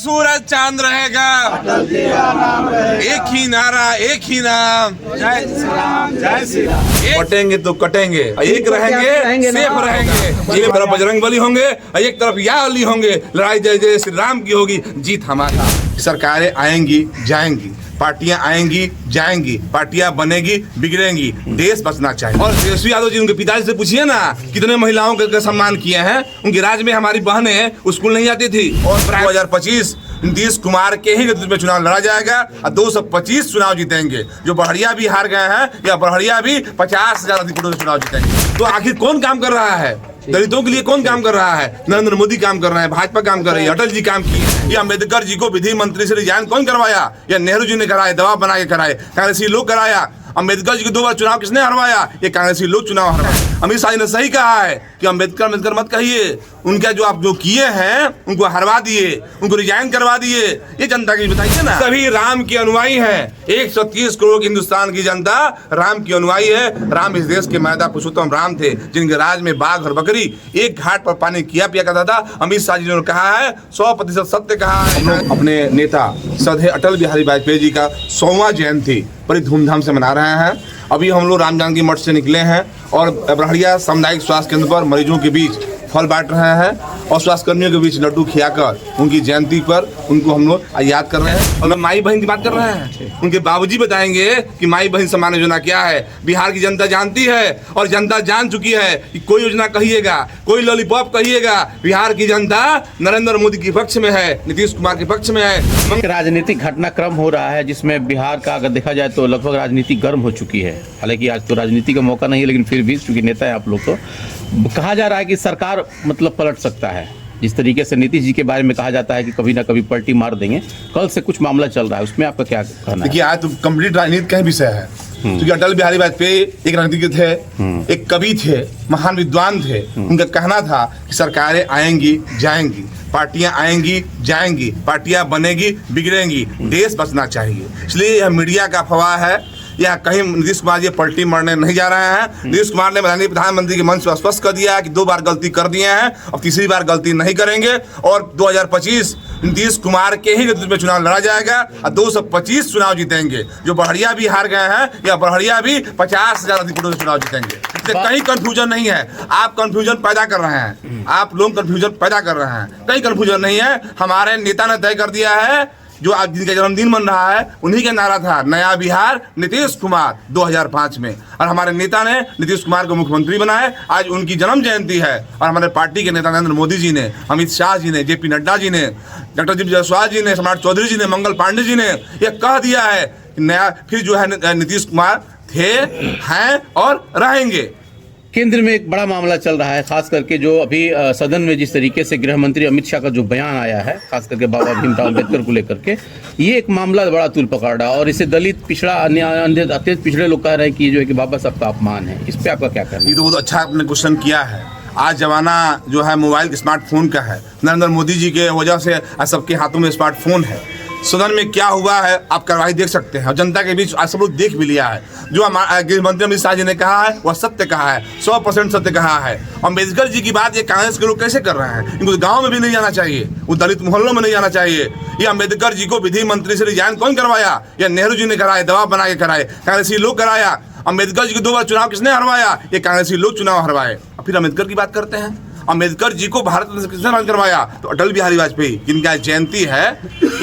सूरज चांद रहेगा, एक ही नारा एक ही नाम, जय श्री राम जय श्री राम। कटेंगे तो कटेंगे, एक रहेंगे सेफ रहेंगे। एक तरफ बजरंग बली होंगे, एक तरफ या अली होंगे। लड़ाई जय जय श्री राम की होगी, जीत हमारी। सरकारें आएंगी जाएंगी, पार्टियां आएंगी जाएंगी, पार्टियां बनेगी बिगड़ेंगी, देश बचना चाहिए। और तेजस्वी यादव जी, उनके पिताजी से पूछिए ना कितने महिलाओं का सम्मान किए हैं। उनके राज्य में हमारी बहनें स्कूल नहीं जाती थी। और 2025 नीतीश कुमार के ही नेतृत्व में चुनाव लड़ा जाएगा और 225 चुनाव जीतेंगे। जो बहरिया भी हार गए हैं या बहरिया भी 50,000 अधिक वोटों से चुनाव जीतेंगे। तो आखिर कौन काम कर रहा है? दलितों के लिए कौन काम कर रहा है? नरेंद्र मोदी काम कर रहे हैं, भाजपा काम कर रही है, अटल जी काम किए। या अम्बेडकर जी को विधि मंत्री से रिजाइन कौन करवाया? या नेहरू जी ने कराया, दबाव बना के कराए, कांग्रेसी लोग कराया। अम्बेडकर जी को 2 बार चुनाव किसने हरवाया? ये कांग्रेसी लोग चुनाव हरवाए। अमित शाह जी ने सही कहा है कि अम्बेडकर मत कहिए, उनका जो आप जो किए हैं उनको हरवा दिए, उनको रिजाइन करवा दिए। ये जनता की बताइए ना। सभी राम के अनुयायी हैं। 130 करोड़ की हिंदुस्तान की जनता राम की अनुयायी है। राम इस देश के मैदा पुरुषोत्तम राम थे, जिनके राज में बाघ और बकरी एक घाट पर पानी किया पिया करता था। अमित शाह जी ने कहा है, 100% सत्य कहा है। अपने नेता श्रद्धेय अटल बिहारी वाजपेयी जी का 100वां जयंती बड़ी धूमधाम से मना रहे हैं। अभी हम लोग राम जानकी मठ से निकले हैं और बरहड़िया सामुदायिक स्वास्थ्य केंद्र पर मरीजों के बीच फल बांट रहे हैं और स्वास्थ्यकर्मियों के बीच लड्डू खिलाकर उनकी जयंती पर उनको हम लोग याद कर रहे हैं। और माई बहन की बात कर रहे हैं, उनके बाबूजी बताएंगे कि माई बहन सम्मान योजना क्या है। बिहार की जनता जानती है और जनता जान चुकी है कि कोई योजना कहिएगा, कोई लॉलीपॉप कहिएगा, बिहार की जनता नरेंद्र मोदी के पक्ष में है, नीतीश कुमार के पक्ष में है। राजनीतिक घटनाक्रम हो रहा है जिसमें बिहार का अगर देखा जाए तो लगभग राजनीति गर्म हो चुकी है। हालांकि आज तो राजनीति का मौका नहीं है, लेकिन फिर भी चूंकि नेता है आप लोग, तो कहा जा रहा है कि सरकार मतलब पलट सकता है। जिस तरीके से नीतीश जी के बारे में कहा जाता है कि कभी ना कभी पलटी मार देंगे, कल से कुछ मामला चल रहा है, उसमें आपका क्या कहना है? देखिए, आज तो कंप्लीट राजनीति का ही विषय है। क्योंकि अटल बिहारी वाजपेयी एक राजनीतिज्ञ थे, एक कवि थे, महान विद्वान थे। उनका कहना था कि सरकारें आएंगी जाएंगी, पार्टियां आएंगी जाएंगी, पार्टियां बनेगी बिगड़ेंगी, देश बचना चाहिए। इसलिए यह मीडिया का अफवाह है। या कहीं नीतीश कुमार जी पलटी मारने नहीं जा रहे हैं। नीतीश कुमार ने प्रधानमंत्री के मंच पर स्पष्ट कर दिया है कि 2 बार गलती कर दिए हैं, अब तीसरी बार गलती नहीं करेंगे। और 2025 नीतीश कुमार के ही नेतृत्व में चुनाव लड़ा जाएगा और 225 चुनाव जीतेंगे। जो बहरिया भी हार गए हैं या बहरिया भी 50,000 अधिक वोटों से चुनाव जीतेंगे। कहीं कंफ्यूजन नहीं है। आप कंफ्यूजन पैदा कर रहे हैं, आप लोग कंफ्यूजन पैदा कर रहे हैं। कहीं कंफ्यूजन नहीं है। हमारे नेता ने तय कर दिया है, जो आज जिनका जन्मदिन बन रहा है उन्हीं का नारा था नया बिहार नीतीश कुमार 2005 में। और हमारे नेता ने नीतीश कुमार को मुख्यमंत्री बनाया। आज उनकी जन्म जयंती है और हमारे पार्टी के नेता नरेंद्र मोदी जी ने, अमित शाह जी ने, JP नड्डा जी ने, डॉक्टर जी जायसवाल जी ने, सम्राट चौधरी जी ने, मंगल पांडे जी ने यह कह दिया है कि नया फिर जो है नीतीश कुमार थे, हैं और रहेंगे। केंद्र में एक बड़ा मामला चल रहा है, खास करके जो अभी सदन में जिस तरीके से गृह मंत्री अमित शाह का जो बयान आया है, खास करके बाबा भीमराव अम्बेडकर को लेकर के, ये एक मामला बड़ा तूल पकड़ रहा है। और इसे दलित, पिछड़ा, अन्य अत्यंत पिछड़े लोग कह रहे हैं कि जो है कि बाबा साहब का अपमान है। इस पे आपका क्या कहना है? ये तो बहुत अच्छा आपने क्वेश्चन किया है। आज जमाना जो है मोबाइल के स्मार्टफोन का है। नरेंद्र मोदी जी के वजह से सबके हाथों में स्मार्टफोन है। सदन में क्या हुआ है आप कार्रवाई देख सकते हैं और जनता के बीच आज सब लोग देख भी लिया है। जो हमारे गृह मंत्री अमित शाह जी ने कहा है वह सत्य कहा है, 100% सत्य कहा है। अम्बेडकर जी की बात ये कांग्रेस के लोग कैसे कर रहे हैं? इनको गांव में भी नहीं जाना चाहिए, वो दलित मोहल्लों में नहीं जाना चाहिए। ये अम्बेडकर जी को विधि मंत्री से रिजाइन कौन करवाया? या नेहरू जी ने कराया, दबाव बना के कराए, कांग्रेसी लोग कराया। अम्बेडकर जी को 2 बार चुनाव किसने हरवाया? ये कांग्रेसी लोग चुनाव हरवाए। फिर अम्बेडकर की बात करते हैं। अम्बेडकर जी को भारत रत्न से किसने सम्मानित करवाया? तो अटल बिहारी वाजपेयी, जिनका जयंती है।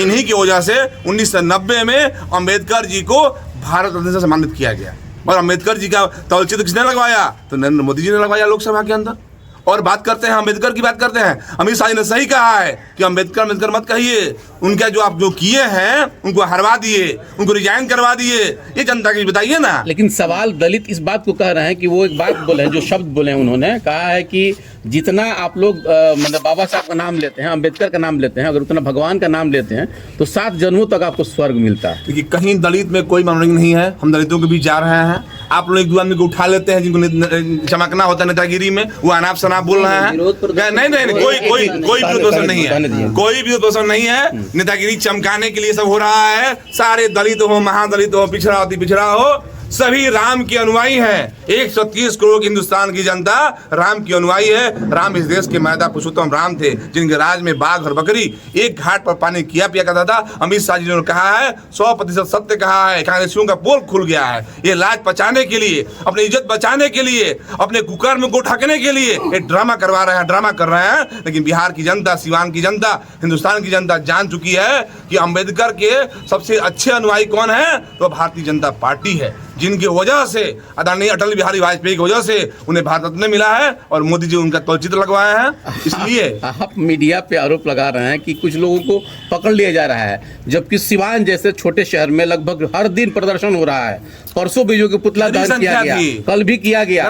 इन्हीं की वजह से 1990 में अम्बेडकर जी को भारत रत्न से सम्मानित किया गया। और अम्बेडकर जी का तौलचित्र किसने लगवाया? तो नरेंद्र मोदी जी ने लगवाया लोकसभा के अंदर। और बात करते हैं अम्बेडकर की बात करते हैं। अमित शाह जी ने सही कहा है कि अम्बेडकर मत कहिए, उनका जो आप जो किए हैं उनको हरवा दिए, उनको रिजाइन करवा दिए। ये जनता की बताइए ना। लेकिन सवाल दलित इस बात को कह रहे हैं कि वो एक बात बोले, जो शब्द बोले उन्होंने कहा है कि जितना आप लोग मतलब बाबा साहब का नाम लेते हैं, अम्बेडकर का नाम लेते हैं, अगर उतना भगवान का नाम लेते हैं तो 7 जन्मों तक आपको स्वर्ग मिलता है। क्योंकि कहीं दलित में कोई मनोरंजन नहीं है। हम दलितों के बीच जा रहे हैं। आप लोग 1-2 आदमी को उठा लेते हैं जिनको चमकना होता है नेतागिरी में, वो अनाप शनाप बोल रहे हैं। नहीं, कोई विरोध प्रदर्शन नहीं है, कोई विरोध प्रदर्शन नहीं है। नेतागिरी चमकाने के लिए सब हो रहा है। सारे दलित हो, महादलित हो, पिछड़ा हो, सभी राम के अनुयायी हैं। 130 करोड़ की हिंदुस्तान की जनता राम की अनुयायी है। राम इस देश के मैदा पुरुषोत्तम राम थे, जिनके राज में बाघ और बकरी एक घाट पर पानी किया पिया करता था। अमित शाह जी ने कहा है, 100% सत्य कहा है। कांग्रेसियों का पोल खुल गया है। ये लाज बचाने के लिए, अपनी इज्जत बचाने के लिए, अपने कुकर्म को ढकने के लिए एक ड्रामा करवा रहे हैं, ड्रामा कर रहे हैं। लेकिन बिहार की जनता, सिवान की जनता, हिंदुस्तान की जनता जान चुकी है कि अंबेडकर के सबसे अच्छे अनुयायी कौन है, तो भारतीय जनता पार्टी है, जिनकी वजह से आदरणीय अटल बिहारी वाजपेयी की वजह से उन्हें भारत रत्न मिला है और मोदी जी उनका तौलचित्र लगवाए हैं। इसलिए आप मीडिया पे आरोप लगा रहे हैं कि कुछ लोगों को पकड़ लिया जा रहा है, जबकि सिवान जैसे छोटे शहर में लगभग हर दिन प्रदर्शन हो रहा है। परसों भी जो कि पुतला दहन किया गया, कल भी किया गया।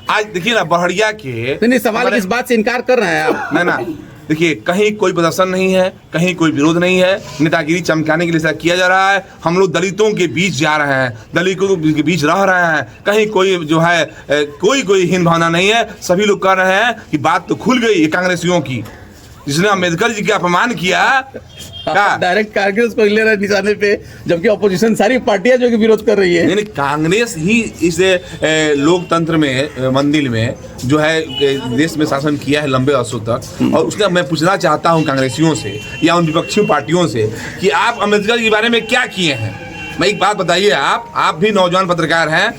आज देखिए ना बहड़िया के नहीं, सवाल इस बात से इनकार कर रहे हैं आप। ना देखिए, कहीं कोई प्रदर्शन नहीं है, कहीं कोई विरोध नहीं है। नेतागिरी चमकाने के लिए ऐसा किया जा रहा है। हम लोग दलितों के बीच जा रहे हैं, दलितों के बीच रह रहे हैं। कहीं कोई जो है कोई हीन भावना नहीं है। सभी लोग कह रहे हैं कि बात तो खुल गई कांग्रेसियों की, जिसने अम्बेडकर जी का अपमान किया। डायरेक्ट कांग्रेस को ले रहे निशाने पे, जबकि ऑपोजिशन सारी पार्टियां जो कि विरोध कर रही है। यानी कांग्रेस ही इस लोकतंत्र में, मंदिर में जो है देश में शासन किया है लंबे वर्षों तक। और उसने मैं पूछना चाहता हूं कांग्रेसियों से या उन विपक्षी पार्टियों से कि आप अम्बेडकर के बारे में क्या किए हैं। मैं एक बात बताइए, आप भी नौजवान पत्रकार हैं,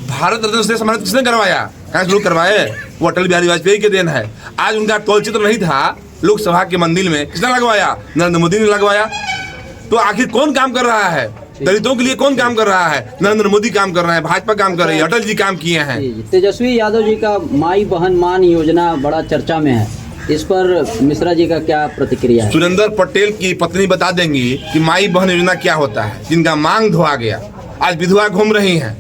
भारत रत्न से सम्मानित किसने करवाया? कांग्रेस लोग करवाए, वो अटल बिहारी वाजपेयी के देन है। आज उनका तौलचित्र नहीं था लोकसभा के मंदिर में, किसने लगवाया? नरेंद्र मोदी ने लगवाया। तो आखिर कौन काम कर रहा है? दलितों के लिए कौन काम कर रहा है? नरेंद्र मोदी काम कर रहे हैं, भाजपा काम कर रही है, अटल जी काम किए हैं। तेजस्वी यादव जी का माई बहन मान योजना बड़ा चर्चा में है, इस पर मिश्रा जी का क्या प्रतिक्रिया है? सुरेंद्र पटेल की पत्नी बता देंगी कि माई बहन योजना क्या होता है, जिनका मांग धोआ गया, आज विधवा घूम रही हैं।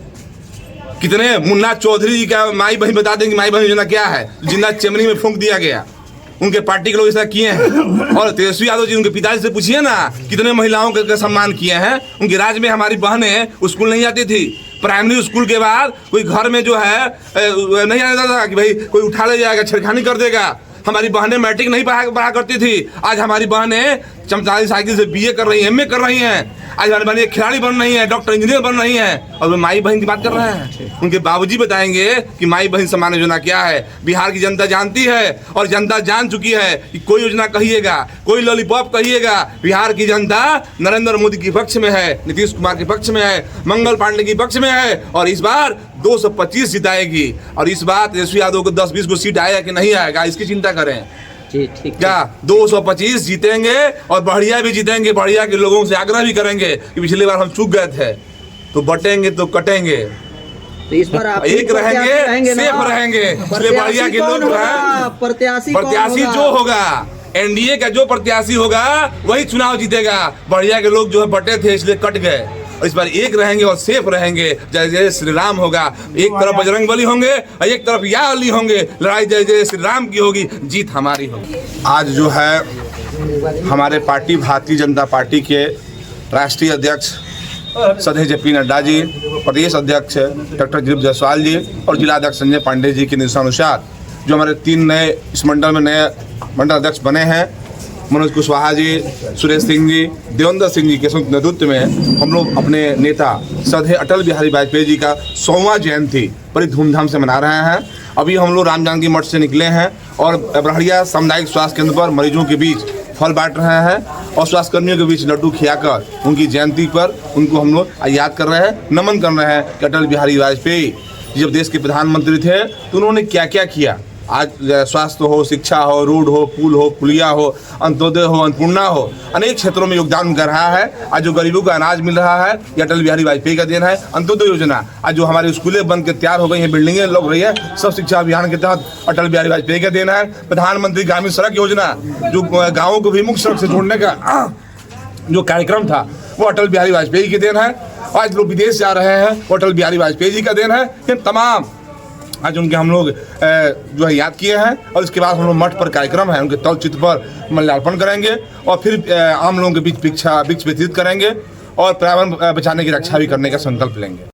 कितने मुन्ना चौधरी जी का माई बहन बता देंगे माई बहन योजना क्या है, जिंदा चमनी में फूंक दिया गया। उनके पार्टी के लोग ऐसा किए हैं। और तेजस्वी यादव जी, उनके पिताजी से पूछिए ना, कितने महिलाओं का सम्मान किए हैं। उनके राज्य में हमारी बहनें स्कूल नहीं जाती थी, प्राइमरी स्कूल के बाद कोई घर में जो है नहीं आता था कि भाई कोई उठा ले जाएगा, छेड़खानी कर देगा। हमारी बहनें मैट्रिक नहीं पढ़ा करती थी, आज हमारी बहनें चमचारी साइकिल से BA कर रही हैं, MA कर रही हैं। आज हमारी बहनें खिलाड़ी बन रही हैं, डॉक्टर इंजीनियर बन रही हैं। और वे माई बहन की बात कर रहे हैं। उनके बाबूजी बताएंगे कि माई बहन सम्मान योजना क्या है। बिहार की जनता जानती है और जनता जान चुकी है कि कोई योजना कहिएगा, कोई लॉलीपॉप कहिएगा, बिहार की जनता नरेंद्र मोदी के पक्ष में है, नीतीश कुमार के पक्ष में है, मंगल पांडे के पक्ष में है। और इस बार 225 जिताएगी। और इस बार तेजस्वी यादव को 10-20 को सीट आएगा कि नहीं आएगा, इसकी चिंता करें। ठीक क्या 225 जीतेंगे और बढ़िया भी जीतेंगे। बढ़िया के लोगों से आग्रह भी करेंगे कि पिछली बार हम चूक गए थे, तो बटेंगे तो कटेंगे, तो इस पर आप एक रहेंगे, सेफ रहेंगे। इसलिए बढ़िया के लोग प्रत्याशी जो होगा, NDA का जो प्रत्याशी होगा वही चुनाव जीतेगा। बढ़िया के लोग जो है बटे थे इसलिए कट गए। और इस बार एक रहेंगे और सेफ रहेंगे। जय जय श्री राम होगा, एक तरफ बजरंग बली होंगे और एक तरफ या अली होंगे। लड़ाई जय जय श्री राम की होगी, जीत हमारी होगी। आज जो है हमारे पार्टी भारतीय जनता पार्टी के राष्ट्रीय अध्यक्ष श्रद्धेय JP नड्डा जी, प्रदेश अध्यक्ष डॉक्टर दिलीप जायसवाल जी और जिला अध्यक्ष संजय पांडे जी के निर्देशानुसार जो हमारे 3 नए इस मंडल में नए मंडल अध्यक्ष बने हैं, मनोज कुशवाहा जी, सुरेश सिंह जी, देवेंद्र सिंह जी के नेतृत्व में हम लोग अपने नेता श्रद्धेय अटल बिहारी वाजपेयी जी का 100वां जयंती बड़ी धूमधाम से मना रहे हैं। अभी हम लोग राम जानकी मठ से निकले हैं और बड़हरिया सामुदायिक स्वास्थ्य केंद्र पर मरीजों के बीच फल बांट रहे हैं और स्वास्थ्यकर्मियों के बीच लड्डू खिलाकर उनकी जयंती पर उनको हम लोग याद कर रहे हैं, नमन कर रहे हैं कि अटल बिहारी वाजपेयी जब देश के प्रधानमंत्री थे तो उन्होंने क्या क्या किया। आज स्वास्थ्य हो, शिक्षा हो, रोड हो, पुल हो, पुलिया हो, अंत्योदय हो, अन्नपूर्णा हो, अनेक क्षेत्रों में योगदान कर रहा है। आज जो गरीबों को अनाज मिल रहा है ये अटल बिहारी वाजपेयी का देन है। अंत्योदय योजना, आज जो हमारी स्कूलें बन के तैयार हो गई हैं, बिल्डिंगें लग रही है, सब शिक्षा अभियान के तहत अटल बिहारी वाजपेयी का देन है। प्रधानमंत्री ग्रामीण सड़क योजना जो गाँवों को भी मुख्य सड़क से जोड़ने का जो कार्यक्रम था वो अटल बिहारी वाजपेयी के देन है। आज लोग विदेश जा रहे हैं वो अटल बिहारी वाजपेयी जी का देन है। ये तमाम आज उनके हम लोग जो है याद किए हैं और इसके बाद हम लोग मठ पर कार्यक्रम है, उनके तौलचित्र पर माल्यार्पण करेंगे और फिर आम लोगों के बीच वृक्ष वितरित करेंगे और पर्यावरण बचाने की रक्षा भी करने का संकल्प लेंगे।